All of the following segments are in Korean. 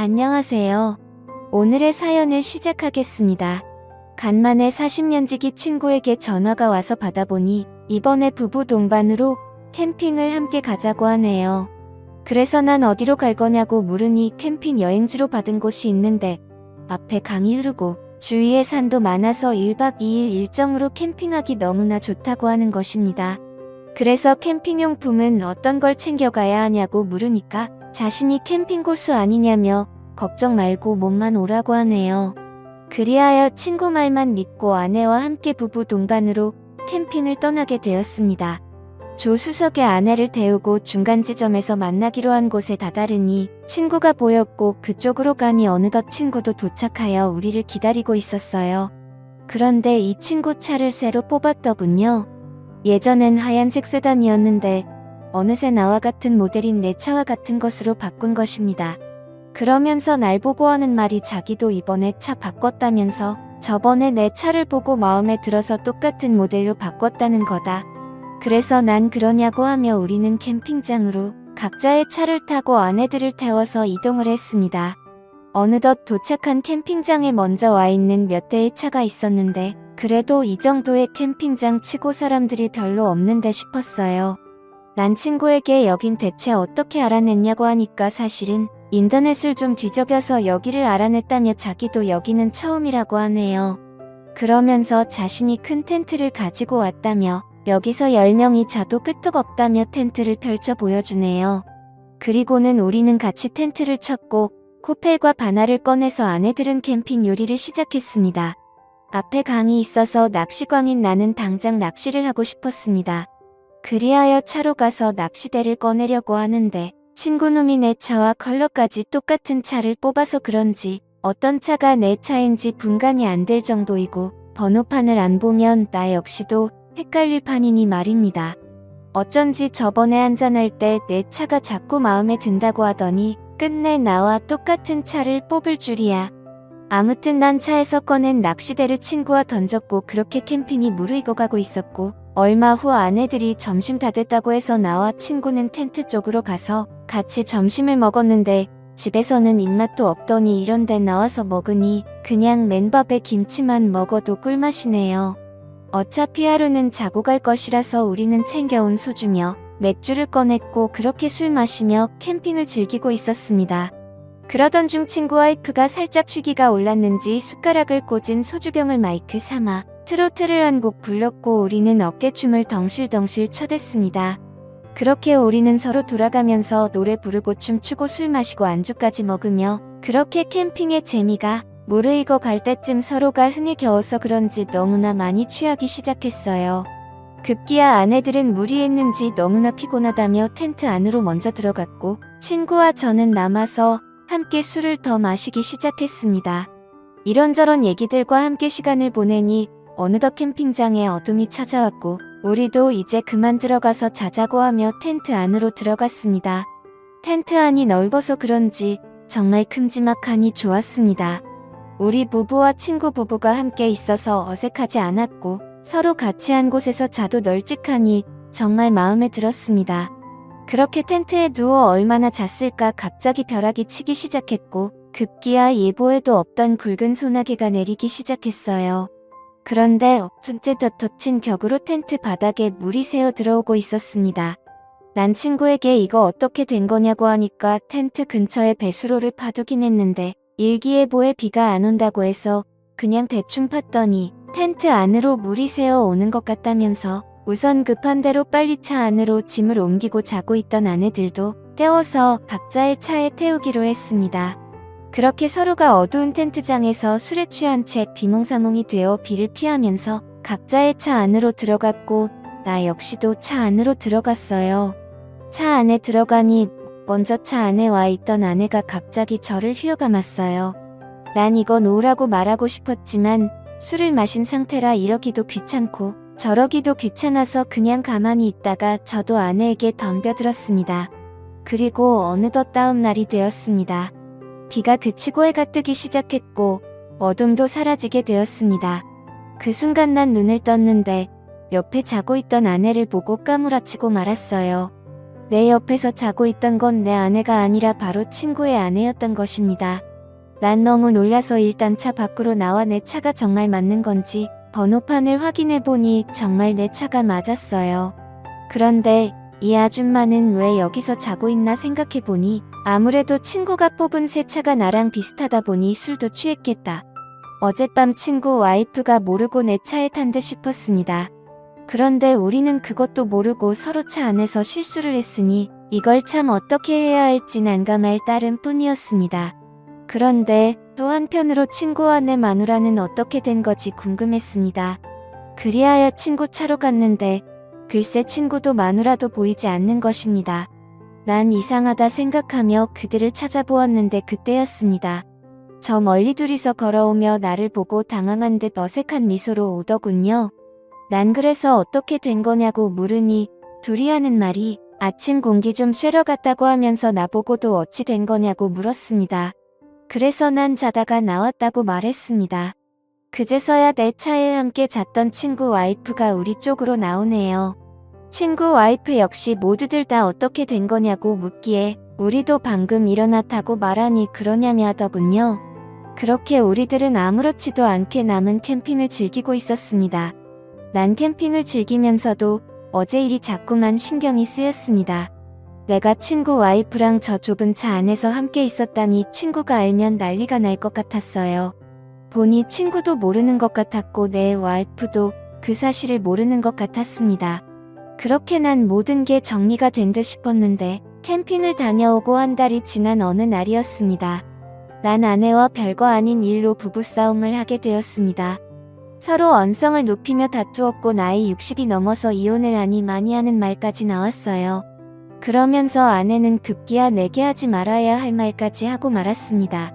안녕하세요. 오늘의 사연을 시작하겠습니다. 간만에 40년지기 친구에게 전화가 와서 받아보니 이번에 부부 동반으로 캠핑을 함께 가자고 하네요. 그래서 난 어디로 갈 거냐고 물으니 캠핑 여행지로 받은 곳이 있는데 앞에 강이 흐르고 주위에 산도 많아서 1박 2일 일정으로 캠핑하기 너무나 좋다고 하는 것입니다. 그래서 캠핑용품은 어떤 걸 챙겨가야 하냐고 물으니까 자신이 캠핑 고수 아니냐며 걱정 말고 몸만 오라고 하네요. 그리하여 친구 말만 믿고 아내와 함께 부부 동반으로 캠핑을 떠나게 되었습니다. 조수석에 아내를 태우고 중간 지점에서 만나기로 한 곳에 다다르니 친구가 보였고 그쪽으로 가니 어느덧 친구도 도착하여 우리를 기다리고 있었어요. 그런데 이 친구 차를 새로 뽑았더군요. 예전엔 하얀색 세단이었는데 어느새 나와 같은 모델인 내 차와 같은 것으로 바꾼 것입니다. 그러면서 날 보고 하는 말이 자기도 이번에 차 바꿨다면서 저번에 내 차를 보고 마음에 들어서 똑같은 모델로 바꿨다는 거다. 그래서 난 그러냐고 하며 우리는 캠핑장으로 각자의 차를 타고 아내들을 태워서 이동을 했습니다. 어느덧 도착한 캠핑장에 먼저 와 있는 몇 대의 차가 있었는데 그래도 이 정도의 캠핑장 치고 사람들이 별로 없는데 싶었어요. 난 친구에게 여긴 대체 어떻게 알아냈냐고 하니까 사실은 인터넷을 좀 뒤적여서 여기를 알아냈다며 자기도 여기는 처음이라고 하네요. 그러면서 자신이 큰 텐트를 가지고 왔다며 여기서 10명이 자도 끄떡없다며 텐트를 펼쳐 보여주네요. 그리고는 우리는 같이 텐트를 쳤고 코펠과 바나를 꺼내서 아내들은 캠핑 요리를 시작했습니다. 앞에 강이 있어서 낚시광인 나는 당장 낚시를 하고 싶었습니다. 그리하여 차로 가서 낚시대를 꺼내려고 하는데 친구놈이 내 차와 컬러까지 똑같은 차를 뽑아서 그런지 어떤 차가 내 차인지 분간이 안 될 정도이고 번호판을 안 보면 나 역시도 헷갈릴 판이니 말입니다. 어쩐지 저번에 한잔할 때 내 차가 자꾸 마음에 든다고 하더니 끝내 나와 똑같은 차를 뽑을 줄이야. 아무튼 난 차에서 꺼낸 낚시대를 친구와 던졌고 그렇게 캠핑이 무르익어가고 있었고 얼마 후 아내들이 점심 다 됐다고 해서 나와 친구는 텐트 쪽으로 가서 같이 점심을 먹었는데 집에서는 입맛도 없더니 이런 데 나와서 먹으니 그냥 맨밥에 김치만 먹어도 꿀맛이네요. 어차피 하루는 자고 갈 것이라서 우리는 챙겨온 소주며 맥주를 꺼냈고 그렇게 술 마시며 캠핑을 즐기고 있었습니다. 그러던 중 친구 와이프가 살짝 취기가 올랐는지 숟가락을 꽂은 소주병을 마이크 삼아 트로트를 한 곡 불렀고 우리는 어깨춤을 덩실덩실 쳐댔습니다. 그렇게 우리는 서로 돌아가면서 노래 부르고 춤추고 술 마시고 안주까지 먹으며 그렇게 캠핑의 재미가 무르익어 갈 때쯤 서로가 흥에 겨워서 그런지 너무나 많이 취하기 시작했어요. 급기야 아내들은 무리했는지 너무나 피곤하다며 텐트 안으로 먼저 들어갔고 친구와 저는 남아서 함께 술을 더 마시기 시작했습니다. 이런저런 얘기들과 함께 시간을 보내니 어느덧 캠핑장에 어둠이 찾아왔고 우리도 이제 그만 들어가서 자자고 하며 텐트 안으로 들어갔습니다. 텐트 안이 넓어서 그런지 정말 큼지막하니 좋았습니다. 우리 부부와 친구 부부가 함께 있어서 어색하지 않았고 서로 같이 한 곳에서 자도 널찍하니 정말 마음에 들었습니다. 그렇게 텐트에 누워 얼마나 잤을까 갑자기 벼락이 치기 시작했고 급기야 예보에도 없던 굵은 소나기가 내리기 시작했어요. 그런데 엎tun째 덮친 격으로 텐트 바닥에 물이 새어 들어오고 있었습니다. 난 친구에게 이거 어떻게 된 거냐고 하니까 텐트 근처에 배수로를 파두긴 했는데 일기예보에 비가 안 온다고 해서 그냥 대충 팠더니 텐트 안으로 물이 새어 오는 것 같다면서 우선 급한 대로 빨리 차 안으로 짐을 옮기고 자고 있던 아내들도 떼워서 각자의 차에 태우기로 했습니다. 그렇게 서로가 어두운 텐트장에서 술에 취한 채 비몽사몽이 되어 비를 피하면서 각자의 차 안으로 들어갔고 나 역시도 차 안으로 들어갔어요. 차 안에 들어가니 먼저 차 안에 와 있던 아내가 갑자기 저를 휘어감았어요. 난 이거 놓으라고 말하고 싶었지만 술을 마신 상태라 이러기도 귀찮고 저러기도 귀찮아서 그냥 가만히 있다가 저도 아내에게 덤벼들었습니다. 그리고 어느덧 다음 날이 되었습니다. 비가 그치고 해가 뜨기 시작했고 어둠도 사라지게 되었습니다. 그 순간 난 눈을 떴는데 옆에 자고 있던 아내를 보고 까무라치고 말았어요. 내 옆에서 자고 있던 건 내 아내가 아니라 바로 친구의 아내였던 것입니다. 난 너무 놀라서 일단 차 밖으로 나와 내 차가 정말 맞는 건지 번호판을 확인해보니 정말 내 차가 맞았어요. 그런데 이 아줌마는 왜 여기서 자고 있나 생각해보니 아무래도 친구가 뽑은 새 차가 나랑 비슷하다 보니 술도 취했겠다. 어젯밤 친구 와이프가 모르고 내 차에 탄 듯 싶었습니다. 그런데 우리는 그것도 모르고 서로 차 안에서 실수를 했으니 이걸 참 어떻게 해야 할지 난감할 따름 뿐이었습니다. 그런데 또 한편으로 친구와 내 마누라는 어떻게 된 거지 궁금했습니다. 그리하여 친구 차로 갔는데 글쎄 친구도 마누라도 보이지 않는 것입니다. 난 이상하다 생각하며 그들을 찾아보았는데 그때였습니다. 저 멀리 둘이서 걸어오며 나를 보고 당황한 듯 어색한 미소로 오더군요. 난 그래서 어떻게 된 거냐고 물으니 둘이 하는 말이 아침 공기 좀 쐬러 갔다고 하면서 나보고도 어찌 된 거냐고 물었습니다. 그래서 난 자다가 나왔다고 말했습니다. 그제서야 내 차에 함께 잤던 친구 와이프가 우리 쪽으로 나오네요. 친구 와이프 역시 모두들 다 어떻게 된 거냐고 묻기에 우리도 방금 일어났다고 말하니 그러냐며 하더군요. 그렇게 우리들은 아무렇지도 않게 남은 캠핑을 즐기고 있었습니다. 난 캠핑을 즐기면서도 어제 일이 자꾸만 신경이 쓰였습니다. 내가 친구 와이프랑 저 좁은 차 안에서 함께 있었다니 친구가 알면 난리가 날 것 같았어요. 보니 친구도 모르는 것 같았고 내 와이프도 그 사실을 모르는 것 같았습니다. 그렇게 난 모든 게 정리가 된 듯 싶었는데 캠핑을 다녀오고 한 달이 지난 어느 날이었습니다. 난 아내와 별거 아닌 일로 부부싸움을 하게 되었습니다. 서로 언성을 높이며 다투었고 나이 60이 넘어서 이혼을 하니 많이 하는 말까지 나왔어요. 그러면서 아내는 급기야 내게 하지 말아야 할 말까지 하고 말았습니다.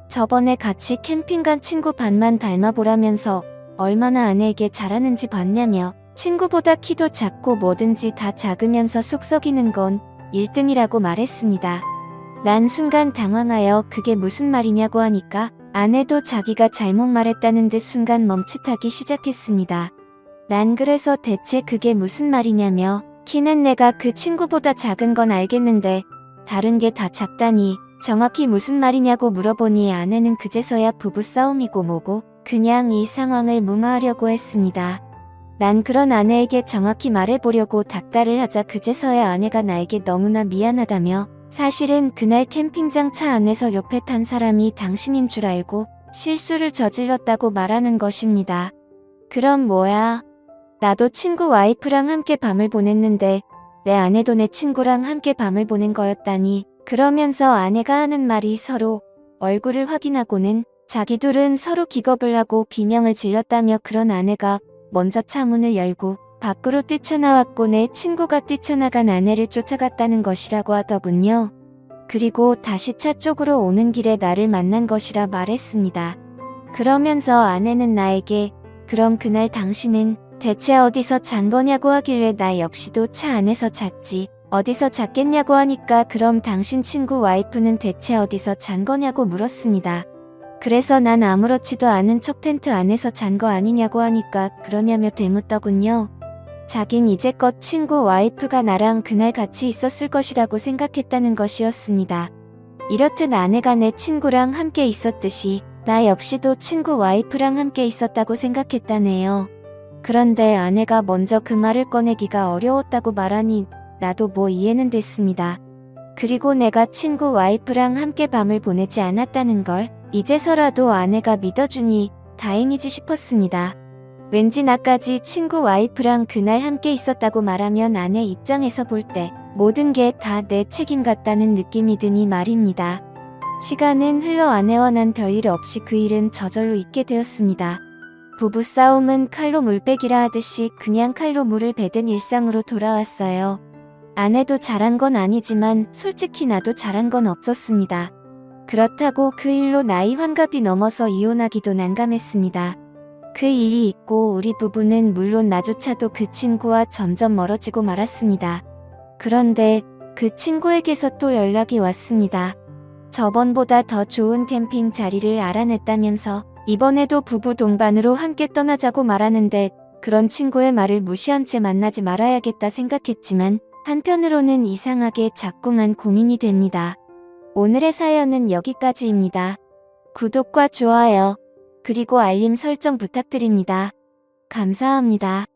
저번에 같이 캠핑 간 친구 반만 닮아보라면서 얼마나 아내에게 잘하는지 봤냐며 친구보다 키도 작고 뭐든지 다 작으면서 속 썩이는 건 1등이라고 말했습니다. 난 순간 당황하여 그게 무슨 말이냐고 하니까 아내도 자기가 잘못 말했다는 듯 순간 멈칫하기 시작했습니다. 난 그래서 대체 그게 무슨 말이냐며 키는 내가 그 친구보다 작은 건 알겠는데 다른 게 다 작다니 정확히 무슨 말이냐고 물어보니 아내는 그제서야 부부싸움이고 뭐고 그냥 이 상황을 무마하려고 했습니다. 난 그런 아내에게 정확히 말해보려고 닥달을 하자 그제서야 아내가 나에게 너무나 미안하다며 사실은 그날 캠핑장 차 안에서 옆에 탄 사람이 당신인 줄 알고 실수를 저질렀다고 말하는 것입니다. 그럼 뭐야? 나도 친구 와이프랑 함께 밤을 보냈는데 내 아내도 내 친구랑 함께 밤을 보낸 거였다니. 그러면서 아내가 하는 말이 서로 얼굴을 확인하고는 자기 둘은 서로 기겁을 하고 비명을 질렀다며 그런 아내가 먼저 차 문을 열고 밖으로 뛰쳐나왔고 내 친구가 뛰쳐나간 아내를 쫓아갔다는 것이라고 하더군요. 그리고 다시 차 쪽으로 오는 길에 나를 만난 것이라 말했습니다. 그러면서 아내는 나에게 그럼 그날 당신은 대체 어디서 잔 거냐고 하길래 나 역시도 차 안에서 잤지. 어디서 잤겠냐고 하니까 그럼 당신 친구 와이프는 대체 어디서 잔 거냐고 물었습니다. 그래서 난 아무렇지도 않은 척 텐트 안에서 잔 거 아니냐고 하니까 그러냐며 되묻더군요. 자긴 이제껏 친구 와이프가 나랑 그날 같이 있었을 것이라고 생각했다는 것이었습니다. 이렇듯 아내가 내 친구랑 함께 있었듯이 나 역시도 친구 와이프랑 함께 있었다고 생각했다네요. 그런데 아내가 먼저 그 말을 꺼내기가 어려웠다고 말하니 나도 뭐 이해는 됐습니다. 그리고 내가 친구 와이프랑 함께 밤을 보내지 않았다는 걸 이제서라도 아내가 믿어주니 다행이지 싶었습니다. 왠지 나까지 친구 와이프랑 그날 함께 있었다고 말하면 아내 입장에서 볼 때 모든 게 다 내 책임 같다는 느낌이 드니 말입니다. 시간은 흘러 아내와 난 별일 없이 그 일은 저절로 잊게 되었습니다. 부부싸움은 칼로 물빼기라 하듯이 그냥 칼로 물을 베든 일상으로 돌아왔어요. 아내도 잘한 건 아니지만 솔직히 나도 잘한 건 없었습니다. 그렇다고 그 일로 나이 환갑이 넘어서 이혼하기도 난감했습니다. 그 일이 있고 우리 부부는 물론 나조차도 그 친구와 점점 멀어지고 말았습니다. 그런데 그 친구에게서 또 연락이 왔습니다. 저번보다 더 좋은 캠핑 자리를 알아냈다면서 이번에도 부부 동반으로 함께 떠나자고 말하는데 그런 친구의 말을 무시한 채 만나지 말아야겠다 생각했지만 한편으로는 이상하게 자꾸만 고민이 됩니다. 오늘의 사연은 여기까지입니다. 구독과 좋아요, 그리고 알림 설정 부탁드립니다. 감사합니다.